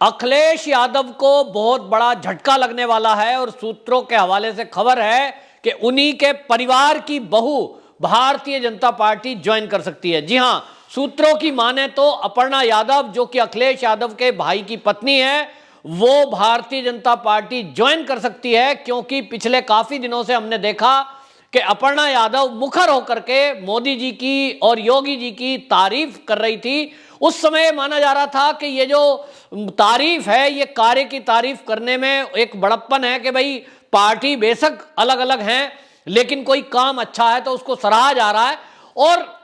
अखिलेश यादव को बहुत बड़ा झटका लगने वाला है और सूत्रों के हवाले से खबर है कि उन्हीं के परिवार की बहू भारतीय जनता पार्टी ज्वाइन कर सकती है। जी हां, सूत्रों की माने तो अपर्णा यादव जो कि अखिलेश यादव के भाई की पत्नी है, वो भारतीय जनता पार्टी ज्वाइन कर सकती है, क्योंकि पिछले काफी दिनों से हमने देखा कि अपर्णा यादव मुखर होकर के मोदी जी की और योगी जी की तारीफ कर रही थी। उस समय माना जा रहा था कि ये जो तारीफ है, ये कार्य की तारीफ करने में एक बड़प्पन है कि भाई पार्टी बेशक अलग अलग हैं, लेकिन कोई काम अच्छा है तो उसको सराहा जा रहा है। और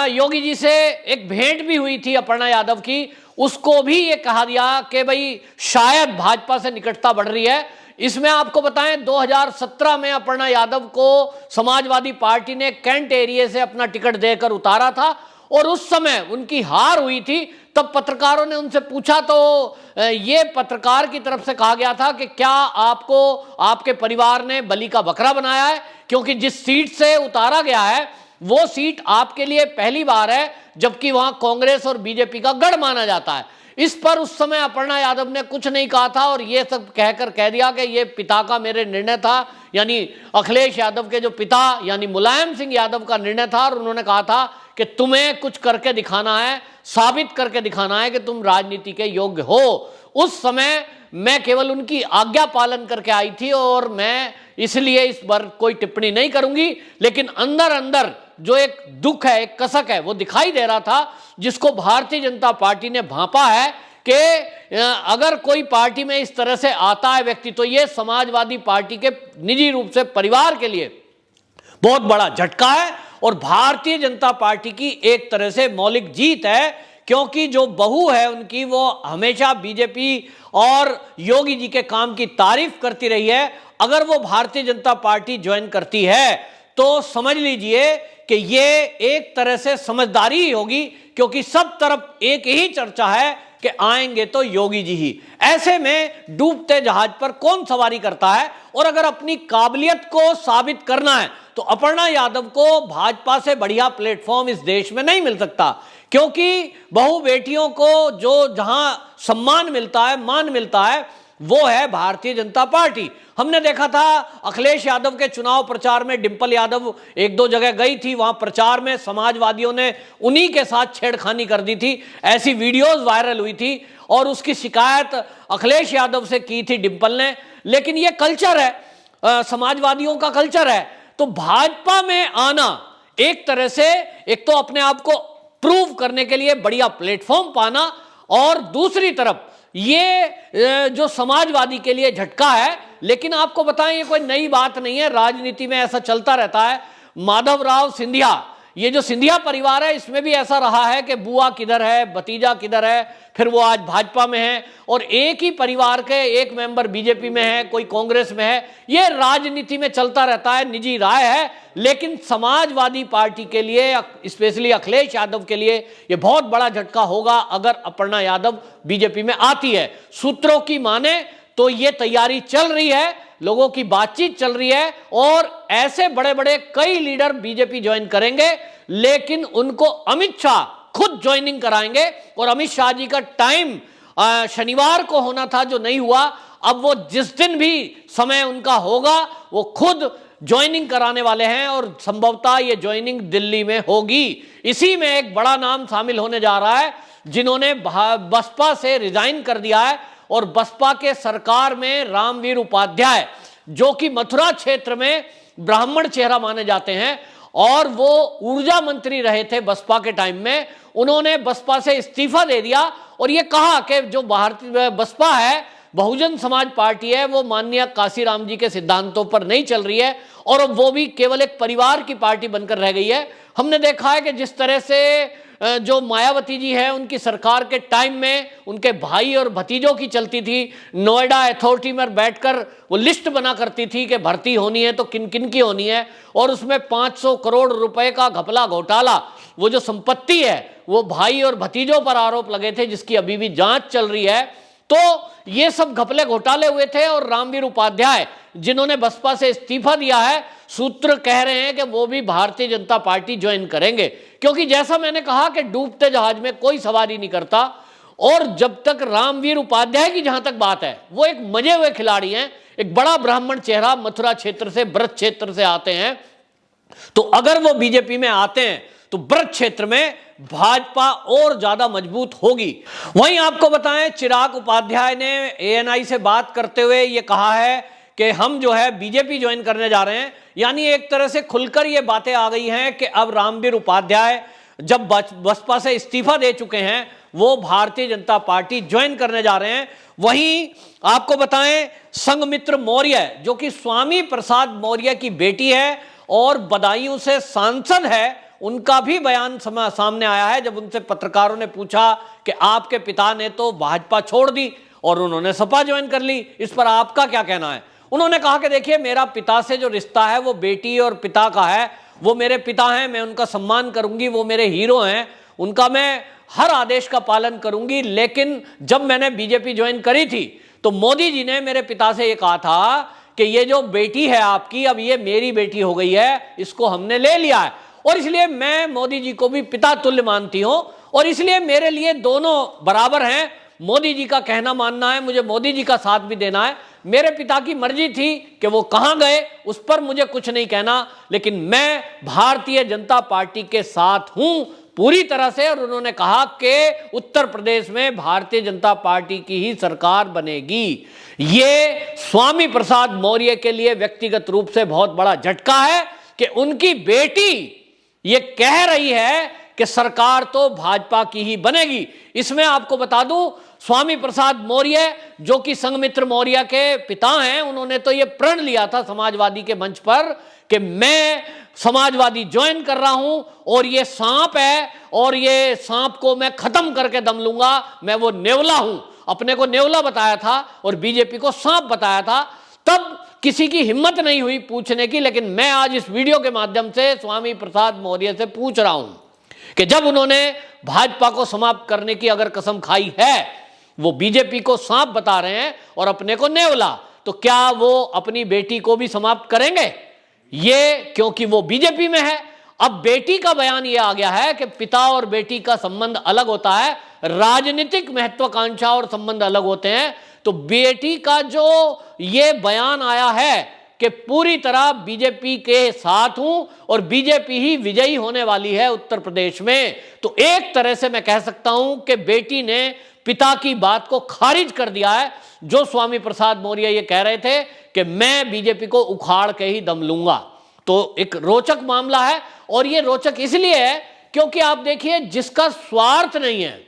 योगी जी से एक भेंट भी हुई थी अपर्णा यादव की, उसको भी ये कहा दिया कि भाई शायद भाजपा से निकटता बढ़ रही है। इसमें आपको बताएं 2017 में अपर्णा यादव को समाजवादी पार्टी ने कैंट एरिया से अपना टिकट देकर उतारा था और उस समय उनकी हार हुई थी। तब पत्रकारों ने उनसे पूछा तो ये पत्रकार की तरफ से कहा गया था कि क्या आपको आपके परिवार ने बलि का बकरा बनाया है, क्योंकि जिस सीट से उतारा गया है वो सीट आपके लिए पहली बार है, जबकि वहां कांग्रेस और बीजेपी का गढ़ माना जाता है। इस पर उस समय अपर्णा यादव ने कुछ नहीं कहा था और ये सब कहकर कह दिया कि ये पिता का मेरे निर्णय था, यानी अखिलेश यादव के जो पिता यानी मुलायम सिंह यादव का निर्णय था। और उन्होंने कहा था कि तुम्हें कुछ करके दिखाना है, साबित करके दिखाना है कि तुम राजनीति के योग्य हो। उस समय मैं केवल उनकी आज्ञा पालन करके आई थी और मैं इसलिए इस पर कोई टिप्पणी नहीं करूंगी, लेकिन अंदर अंदर जो एक दुख है, एक कसक है, वो दिखाई दे रहा था, जिसको भारतीय जनता पार्टी ने भांपा है कि अगर कोई पार्टी में इस तरह से आता है व्यक्ति, तो ये समाजवादी पार्टी के निजी रूप से परिवार के लिए बहुत बड़ा झटका है और भारतीय जनता पार्टी की एक तरह से मौलिक जीत है, क्योंकि जो बहू है उनकी, वो हमेशा बीजेपी और योगी जी के काम की तारीफ करती रही है। अगर वो भारतीय जनता पार्टी ज्वाइन करती है तो समझ लीजिए कि ये एक तरह से समझदारी ही होगी, क्योंकि सब तरफ एक ही चर्चा है कि आएंगे तो योगी जी ही। ऐसे में डूबते जहाज पर कौन सवारी करता है, और अगर अपनी काबिलियत को साबित करना है तो अपर्णा यादव को भाजपा से बढ़िया प्लेटफॉर्म इस देश में नहीं मिल सकता, क्योंकि बहू बेटियों को जो जहां सम्मान मिलता है, मान मिलता है, वो है भारतीय जनता पार्टी। हमने देखा था अखिलेश यादव के चुनाव प्रचार में डिंपल यादव एक दो जगह गई थी, वहां प्रचार में समाजवादियों ने उन्हीं के साथ छेड़खानी कर दी थी, ऐसी वीडियोस वायरल हुई थी और उसकी शिकायत अखिलेश यादव से की थी डिंपल ने। लेकिन यह कल्चर है, समाजवादियों का कल्चर है। तो भाजपा में आना एक तरह से, एक तो अपने आप को प्रूव करने के लिए बढ़िया प्लेटफॉर्म पाना, और दूसरी तरफ ये जो समाजवादी के लिए झटका है। लेकिन आपको बताएं, ये कोई नई बात नहीं है, राजनीति में ऐसा चलता रहता है। माधवराव सिंधिया, ये जो सिंधिया परिवार है, इसमें भी ऐसा रहा है कि बुआ किधर है, भतीजा किधर है, फिर वो आज भाजपा में है, और एक ही परिवार के एक मेंबर बीजेपी में है, कोई कांग्रेस में है। ये राजनीति में चलता रहता है, निजी राय है। लेकिन समाजवादी पार्टी के लिए, स्पेशली अखिलेश यादव के लिए, ये बहुत बड़ा झटका होगा अगर अपर्णा यादव बीजेपी में आती है। सूत्रों की माने तो ये तैयारी चल रही है, लोगों की बातचीत चल रही है, और ऐसे बड़े बड़े कई लीडर बीजेपी ज्वाइन करेंगे, लेकिन उनको अमित शाह खुद ज्वाइनिंग कराएंगे। और अमित शाह जी का टाइम शनिवार को होना था, जो नहीं हुआ। अब वो जिस दिन भी समय उनका होगा, वो खुद ज्वाइनिंग कराने वाले हैं, और संभवतः ये ज्वाइनिंग दिल्ली में होगी। इसी में एक बड़ा नाम शामिल होने जा रहा है, जिन्होंने बसपा से रिजाइन कर दिया है, और बसपा के सरकार में रामवीर उपाध्याय, जो कि मथुरा क्षेत्र में ब्राह्मण चेहरा माने जाते हैं और वो ऊर्जा मंत्री रहे थे बसपा के टाइम में, उन्होंने बसपा से इस्तीफा दे दिया और ये कहा कि जो भारतीय बसपा है, बहुजन समाज पार्टी है, वो माननीय काशीराम जी के सिद्धांतों पर नहीं चल रही है, और वो भी केवल एक परिवार की पार्टी बनकर रह गई है। हमने देखा है कि जिस तरह से जो मायावती जी है, उनकी सरकार के टाइम में उनके भाई और भतीजों की चलती थी, नोएडा अथॉरिटी में बैठकर वो लिस्ट बना करती थी कि भर्ती होनी है तो किन किन की होनी है, और उसमें 500 करोड़ रुपए का घपला घोटाला, वो जो संपत्ति है, वो भाई और भतीजों पर आरोप लगे थे, जिसकी अभी भी जांच चल रही है। तो ये सब घपले घोटाले हुए थे, और रामवीर उपाध्याय जिन्होंने बसपा से इस्तीफा दिया है, सूत्र कह रहे हैं कि वो भी भारतीय जनता पार्टी ज्वाइन करेंगे, क्योंकि जैसा मैंने कहा कि डूबते जहाज में कोई सवारी नहीं करता। और जब तक रामवीर उपाध्याय की जहां तक बात है, वो एक मजे हुए खिलाड़ी हैं, एक बड़ा ब्राह्मण चेहरा, मथुरा क्षेत्र से, ब्रज क्षेत्र से आते हैं, तो अगर वो बीजेपी में आते हैं तो ब्रज क्षेत्र में भाजपा और ज्यादा मजबूत होगी। वहीं आपको बताएं, चिराग उपाध्याय ने एएनआई से बात करते हुए ये कहा है कि हम जो है बीजेपी ज्वाइन करने जा रहे हैं, यानी एक तरह से खुलकर ये बातें आ गई हैं कि अब रामवीर उपाध्याय जब बसपा से इस्तीफा दे चुके हैं, वो भारतीय जनता पार्टी ज्वाइन करने जा रहे हैं। वहीं आपको बताएं, संघमित्र मौर्य जो कि स्वामी प्रसाद मौर्य की बेटी है और बदायूं से सांसद है, उनका भी बयान सामने आया है जब उनसे पत्रकारों ने पूछा कि आपके पिता ने तो भाजपा छोड़ दी और उन्होंने सपा ज्वाइन कर ली, इस पर आपका क्या कहना है। उन्होंने कहा कि देखिए, मेरा पिता से जो रिश्ता है वो बेटी और पिता का है, वो मेरे पिता हैं, मैं उनका सम्मान करूंगी, वो मेरे हीरो हैं, उनका मैं हर आदेश का पालन करूंगी। लेकिन जब मैंने बीजेपी ज्वाइन करी थी तो मोदी जी ने मेरे पिता से ये कहा था कि ये जो बेटी है आपकी, अब ये मेरी बेटी हो गई है, इसको हमने ले लिया है, और इसलिए मैं मोदी जी को भी पिता तुल्य मानती हूं, और इसलिए मेरे लिए दोनों बराबर हैं। मोदी जी का कहना मानना है, मुझे मोदी जी का साथ भी देना है। मेरे पिता की मर्जी थी कि वो कहां गए, उस पर मुझे कुछ नहीं कहना, लेकिन मैं भारतीय जनता पार्टी के साथ हूं पूरी तरह से। और उन्होंने कहा कि उत्तर प्रदेश में भारतीय जनता पार्टी की ही सरकार बनेगी। ये स्वामी प्रसाद मौर्य के लिए व्यक्तिगत रूप से बहुत बड़ा झटका है कि उनकी बेटी ये कह रही है कि सरकार तो भाजपा की ही बनेगी। इसमें आपको बता दूं, स्वामी प्रसाद मौर्य जो कि संघमित्र मौर्य के पिता हैं, उन्होंने तो ये प्रण लिया था समाजवादी के मंच पर कि मैं समाजवादी ज्वाइन कर रहा हूं और ये सांप है और ये सांप को मैं खत्म करके दम लूंगा, मैं वो नेवला हूं। अपने को नेवला बताया था और बीजेपी को सांप बताया था। तब किसी की हिम्मत नहीं हुई पूछने की, लेकिन मैं आज इस वीडियो के माध्यम से स्वामी प्रसाद मौर्य से पूछ रहा हूं कि जब उन्होंने भाजपा को समाप्त करने की अगर कसम खाई है, वो बीजेपी को सांप बता रहे हैं और अपने को नेवला, तो क्या वो अपनी बेटी को भी समाप्त करेंगे? ये क्योंकि वो बीजेपी में है। अब बेटी का बयान ये आ गया है कि पिता और बेटी का संबंध अलग होता है, राजनीतिक महत्वाकांक्षा और संबंध अलग होते हैं। तो बेटी का जो ये बयान आया है कि पूरी तरह बीजेपी के साथ हूं और बीजेपी ही विजयी होने वाली है उत्तर प्रदेश में, तो एक तरह से मैं कह सकता हूं कि बेटी ने पिता की बात को खारिज कर दिया है। जो स्वामी प्रसाद मौर्य ये कह रहे थे कि मैं बीजेपी को उखाड़ के ही दम लूंगा, तो एक रोचक मामला है। और ये रोचक इसलिए है क्योंकि आप देखिए, जिसका स्वार्थ नहीं है,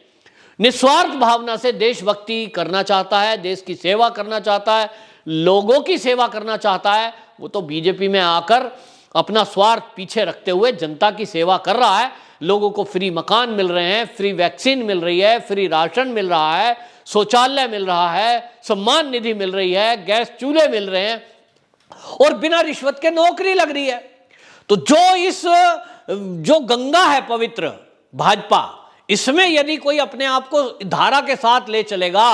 निस्वार्थ भावना से देशभक्ति करना चाहता है, देश की सेवा करना चाहता है, लोगों की सेवा करना चाहता है, वो तो बीजेपी में आकर अपना स्वार्थ पीछे रखते हुए जनता की सेवा कर रहा है। लोगों को फ्री मकान मिल रहे हैं, फ्री वैक्सीन मिल रही है, फ्री राशन मिल रहा है, शौचालय मिल रहा है, सम्मान निधि मिल रही है, गैस चूल्हे मिल रहे हैं और बिना रिश्वत के नौकरी लग रही है। तो जो गंगा है पवित्र भाजपा, इसमें यदि कोई अपने आप को धारा के साथ ले चलेगा,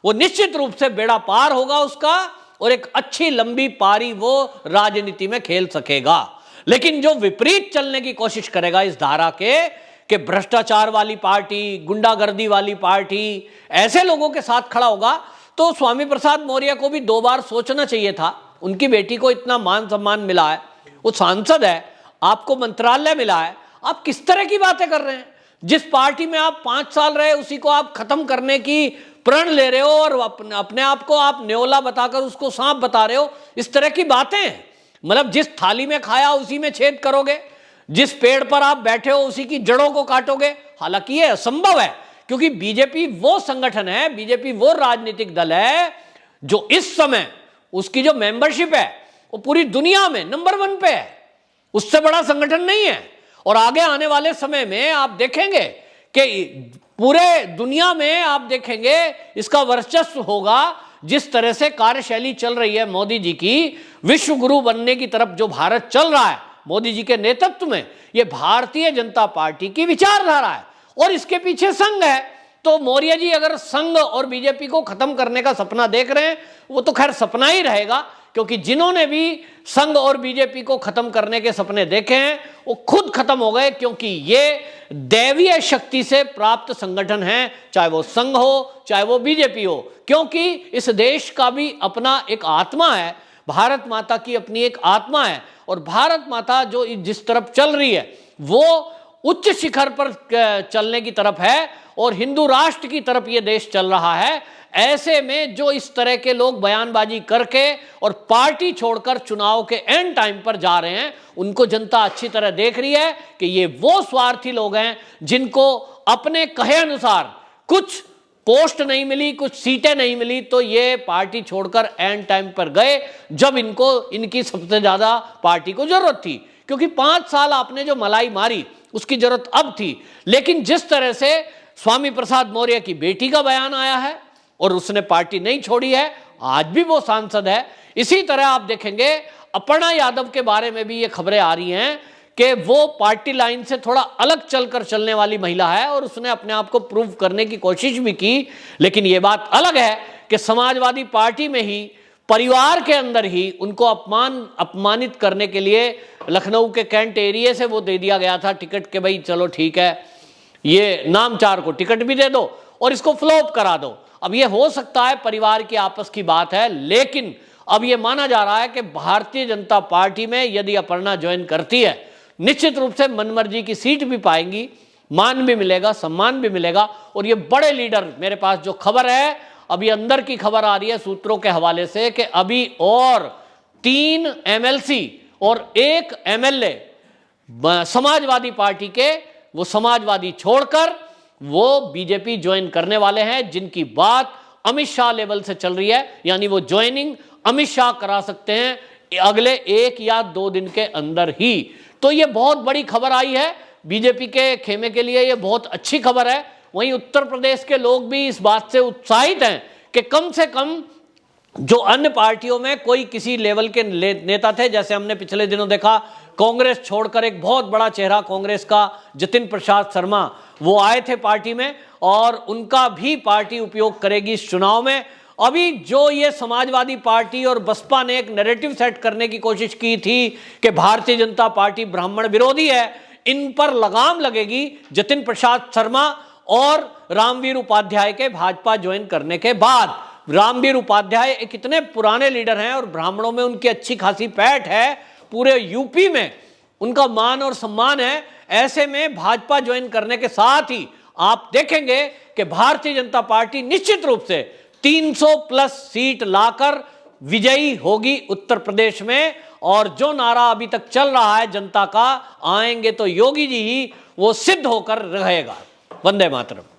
वो निश्चित रूप से बेड़ा पार होगा उसका और एक अच्छी लंबी पारी वो राजनीति में खेल सकेगा। लेकिन जो विपरीत चलने की कोशिश करेगा इस धारा के भ्रष्टाचार वाली पार्टी, गुंडागर्दी वाली पार्टी, ऐसे लोगों के साथ खड़ा होगा, तो स्वामी प्रसाद मौर्य को भी 2 बार सोचना चाहिए था। उनकी बेटी को इतना मान सम्मान मिला है, वो सांसद है, आपको मंत्रालय मिला है, आप किस तरह की बातें कर रहे हैं? जिस पार्टी में आप 5 साल रहे उसी को आप खत्म करने की प्रण ले रहे हो और अपने आप को आप न्योला बताकर उसको सांप बता रहे हो। इस तरह की बातें, मतलब जिस थाली में खाया उसी में छेद करोगे, जिस पेड़ पर आप बैठे हो उसी की जड़ों को काटोगे। हालांकि ये असंभव है, क्योंकि बीजेपी वो संगठन है, बीजेपी वो राजनीतिक दल है जो इस समय उसकी जो मेंबरशिप है वो पूरी दुनिया में नंबर 1 पे है। उससे बड़ा संगठन नहीं है। और आगे आने वाले समय में आप देखेंगे कि पूरे दुनिया में आप देखेंगे इसका वर्चस्व होगा। जिस तरह से कार्यशैली चल रही है मोदी जी की, विश्व गुरु बनने की तरफ जो भारत चल रहा है मोदी जी के नेतृत्व में, यह भारतीय जनता पार्टी की विचारधारा है और इसके पीछे संघ है। तो मौर्य जी अगर संघ और बीजेपी को खत्म करने का सपना देख रहे हैं, वो तो खैर सपना ही रहेगा, क्योंकि जिन्होंने भी संघ और बीजेपी को खत्म करने के सपने देखे हैं वो खुद खत्म हो गए, क्योंकि ये दैवीय शक्ति से प्राप्त संगठन है, चाहे वो संघ हो चाहे वो बीजेपी हो, क्योंकि इस देश का भी अपना एक आत्मा है, भारत माता की अपनी एक आत्मा है, और भारत माता जो जिस तरफ चल रही है वो उच्च शिखर पर चलने की तरफ है और हिंदू राष्ट्र की तरफ ये देश चल रहा है। ऐसे में जो इस तरह के लोग बयानबाजी करके और पार्टी छोड़कर चुनाव के एंड टाइम पर जा रहे हैं, उनको जनता अच्छी तरह देख रही है कि ये वो स्वार्थी लोग हैं जिनको अपने कहे अनुसार कुछ पोस्ट नहीं मिली, कुछ सीटें नहीं मिली, तो ये पार्टी छोड़कर एंड टाइम पर गए जब इनकी सबसे ज्यादा पार्टी को जरूरत थी, क्योंकि 5 साल आपने जो मलाई मारी उसकी जरूरत अब थी। लेकिन जिस तरह से स्वामी प्रसाद मौर्य की बेटी का बयान आया है और उसने पार्टी नहीं छोड़ी है, आज भी वो सांसद है। इसी तरह आप देखेंगे अपर्णा यादव के बारे में भी ये खबरें आ रही हैं कि वो पार्टी लाइन से थोड़ा अलग चलकर चलने वाली महिला है और उसने अपने आप को प्रूव करने की कोशिश भी की। लेकिन ये बात अलग है कि समाजवादी पार्टी में ही, परिवार के अंदर ही उनको अपमानित करने के लिए लखनऊ के कैंट एरिया से वो दे दिया गया था टिकट के भाई चलो ठीक है, ये नामचार को टिकट भी दे दो और इसको फ्लॉप करा दो। अब ये हो सकता है परिवार की आपस की बात है, लेकिन अब ये माना जा रहा है कि भारतीय जनता पार्टी में यदि अपर्णा ज्वाइन करती है, निश्चित रूप से मनमर्जी की सीट भी पाएंगी, मान भी मिलेगा, सम्मान भी मिलेगा। और ये बड़े लीडर, मेरे पास जो खबर है अभी अंदर की खबर आ रही है सूत्रों के हवाले से कि अभी और 3 MLC और 1 MLA समाजवादी पार्टी के, वो समाजवादी छोड़कर वो बीजेपी ज्वाइन करने वाले हैं, जिनकी बात अमित शाह लेवल से चल रही है। यानी वो ज्वाइनिंग अमित शाह करा सकते हैं अगले 1 या 2 दिन के अंदर ही। तो ये बहुत बड़ी खबर आई है बीजेपी के खेमे के लिए, ये बहुत अच्छी खबर है। वहीं उत्तर प्रदेश के लोग भी इस बात से उत्साहित हैं कि कम से कम जो अन्य पार्टियों में कोई किसी लेवल के नेता थे, जैसे हमने पिछले दिनों देखा कांग्रेस छोड़कर एक बहुत बड़ा चेहरा कांग्रेस का जतिन प्रसाद शर्मा, वो आए थे पार्टी में और उनका भी पार्टी उपयोग करेगी इस चुनाव में। अभी जो ये समाजवादी पार्टी और बसपा ने एक नैरेटिव सेट करने की कोशिश की थी कि भारतीय जनता पार्टी ब्राह्मण विरोधी है, इन पर लगाम लगेगी जतिन प्रसाद शर्मा और रामवीर उपाध्याय के भाजपा ज्वाइन करने के बाद। रामवीर उपाध्याय एक इतने पुराने लीडर हैं और ब्राह्मणों में उनकी अच्छी खासी पैठ है, पूरे यूपी में उनका मान और सम्मान है। ऐसे में भाजपा ज्वाइन करने के साथ ही आप देखेंगे कि भारतीय जनता पार्टी निश्चित रूप से 300+ सीट लाकर विजयी होगी उत्तर प्रदेश में। और जो नारा अभी तक चल रहा है जनता का, आएंगे तो योगी जी ही, वो सिद्ध होकर रहेगा। वंदे मातरम।